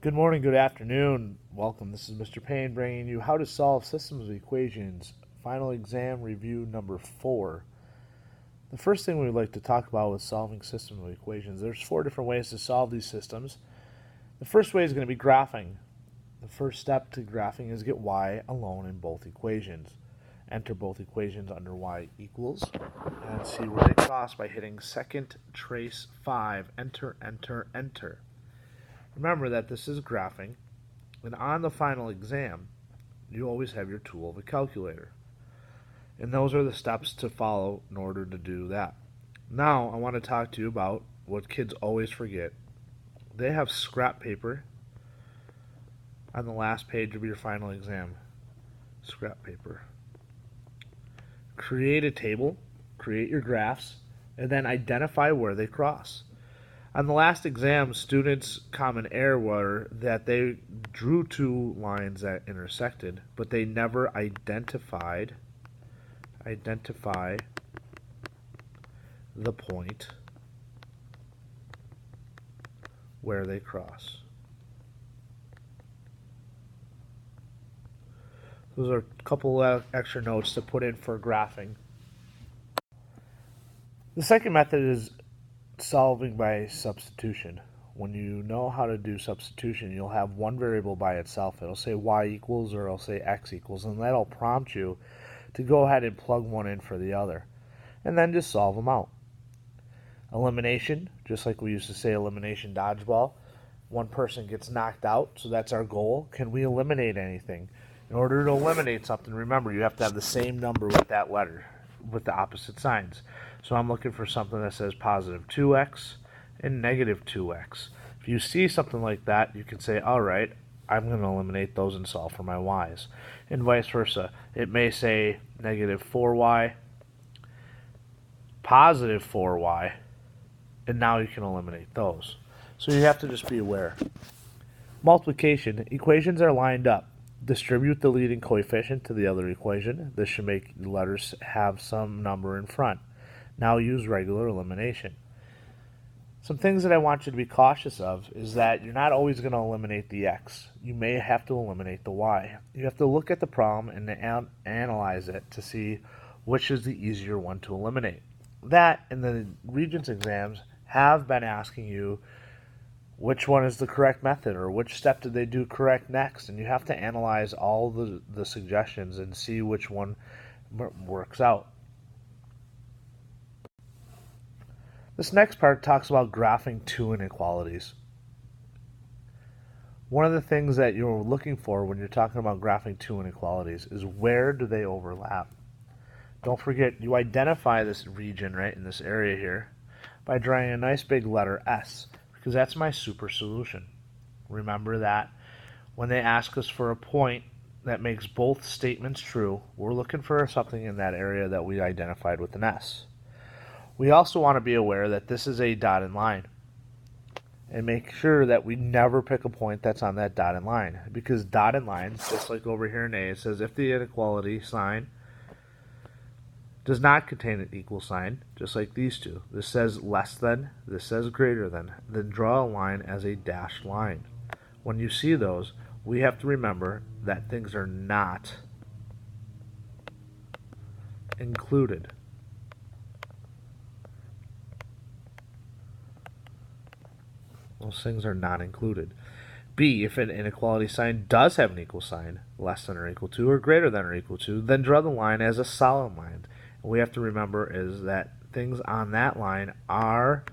Good morning, good afternoon. Welcome. This is Mr. Payne bringing you How to Solve Systems of Equations, Final Exam Review number 4. The first thing we would like to talk about with solving systems of equations, there's 4 different ways to solve these systems. The first way is going to be graphing. The first step to graphing is get y alone in both equations. Enter both equations under y equals and see where they cross by hitting second trace 5. Enter, enter, enter. Remember that this is graphing, and on the final exam, you always have your tool of a calculator. And those are the steps to follow in order to do that. Now, I want to talk to you about what kids always forget. They have scrap paper on the last page of your final exam. Scrap paper. Create a table, create your graphs, and then identify where they cross. On the last exam, students' common error were that they drew 2 lines that intersected, but they never identify the point where they cross. Those are a couple of extra notes to put in for graphing. The second method is solving by substitution. When you know how to do substitution, you'll have one variable by itself. It'll say y equals or it'll say x equals, and that'll prompt you to go ahead and plug one in for the other. And then just solve them out. Elimination, just like we used to say elimination dodgeball. One person gets knocked out, so that's our goal. Can we eliminate anything? In order to eliminate something, remember, you have to have the same number with that letter, with the opposite signs. So I'm looking for something that says positive 2x and negative 2x. If you see something like that, you can say, all right, I'm going to eliminate those and solve for my y's. And vice versa. It may say negative 4y, positive 4y, and now you can eliminate those. So you have to just be aware. Multiplication. Equations are lined up. Distribute the leading coefficient to the other equation. This should make letters have some number in front. Now use regular elimination. Some things that I want you to be cautious of is that you're not always going to eliminate the x. You may have to eliminate the y. You have to look at the problem and analyze it to see which is the easier one to eliminate. That, in the Regents exams, have been asking you which one is the correct method or which step did they do correct next, and you have to analyze all the suggestions and see which one works out. This next part talks about graphing 2 inequalities. One of the things that you're looking for when you're talking about graphing 2 inequalities is where do they overlap. Don't forget, you identify this region right in this area here by drawing a nice big letter S, because that's my super solution. Remember that when they ask us for a point that makes both statements true, we're looking for something in that area that we identified with an S. We also want to be aware that this is a dotted line, and make sure that we never pick a point that's on that dotted line, because dotted lines, just like over here in A, it says if the inequality sign does not contain an equal sign, just like these two. This says less than, this says greater than. Then draw a line as a dashed line. When you see those, we have to remember that things are not included. Those things are not included. B, if an inequality sign does have an equal sign, less than or equal to, or greater than or equal to, then draw the line as a solid line. What we have to remember is that things on that line are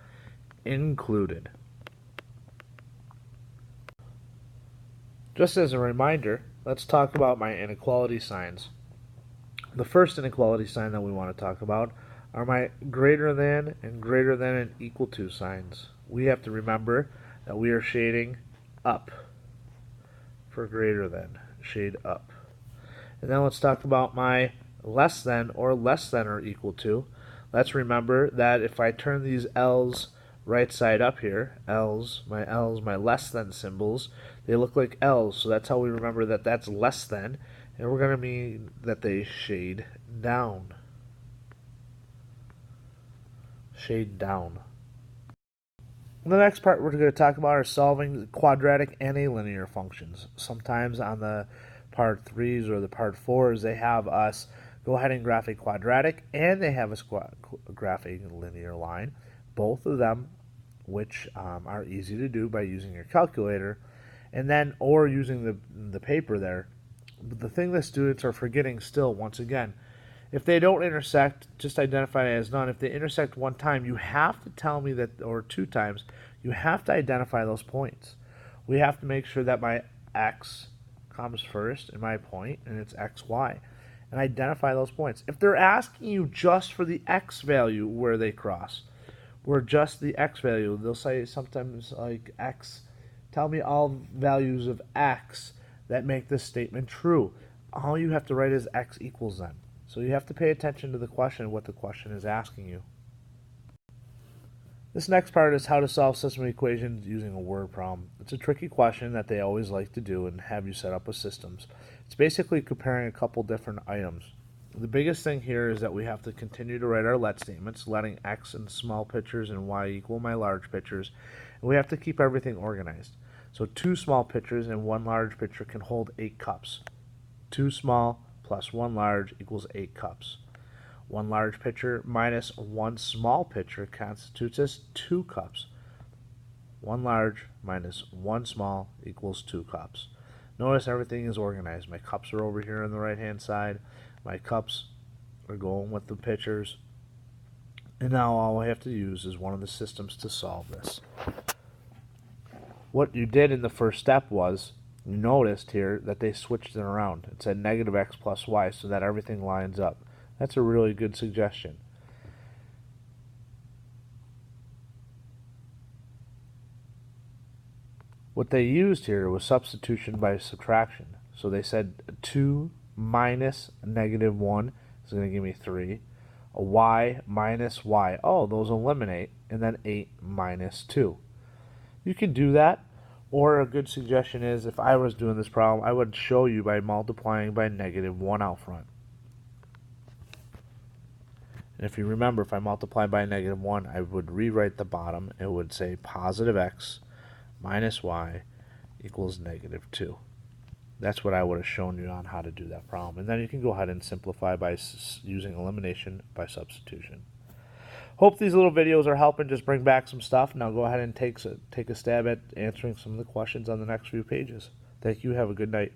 included. Just as a reminder, let's talk about my inequality signs. The first inequality sign that we want to talk about are my greater than and equal to signs. We have to remember that we are shading up for greater than, shade up. And then let's talk about my less than or equal to. Let's remember that if I turn these L's right side up here, L's, my less than symbols, they look like L's, so that's how we remember that that's less than, and we're going to mean that they shade down. Shade down. The next part we're going to talk about are solving quadratic and linear functions. Sometimes on the part 3s or the part 4s, they have us go ahead and graph a quadratic and they have us graph a linear line. Both of them which are easy to do by using your calculator and then or using the paper there. But the thing that students are forgetting still, once again, if they don't intersect, just identify it as none. If they intersect one time, you have to tell me that, or two times, you have to identify those points. We have to make sure that my x comes first in my point, and it's xy, and identify those points. If they're asking you just for the x value where they cross, or just the x value, they'll say sometimes like x, tell me all values of x that make this statement true. All you have to write is x equals then. So you have to pay attention to the question, what the question is asking you. This next part is how to solve system equations using a word problem. It's a tricky question that they always like to do and have you set up with systems. It's basically comparing a couple different items. The biggest thing here is that we have to continue to write our let statements, letting x in small pictures and y equal my large pictures, and we have to keep everything organized. So 2 small pitchers and 1 large pitcher can hold 8 cups. 2 small plus 1 large equals 8 cups. 1 large pitcher minus 1 small pitcher constitutes as 2 cups. 1 large minus 1 small equals 2 cups. Notice everything is organized. My cups are over here on the right hand side. My cups are going with the pitchers. And now all I have to use is one of the systems to solve this. What you did in the first step was, you noticed here that they switched it around. It said negative x plus y so that everything lines up. That's a really good suggestion. What they used here was substitution by subtraction. So they said 2 minus negative 1 is going to give me 3. A y minus y, oh, those eliminate, and then 8 minus 2. You can do that, or a good suggestion is, if I was doing this problem, I would show you by multiplying by negative 1 out front. And if you remember, if I multiply by negative 1, I would rewrite the bottom. It would say positive x minus y equals negative 2. That's what I would have shown you on how to do that problem. And then you can go ahead and simplify by using elimination by substitution. Hope these little videos are helping just bring back some stuff. Now go ahead and take a stab at answering some of the questions on the next few pages. Thank you. Have a good night.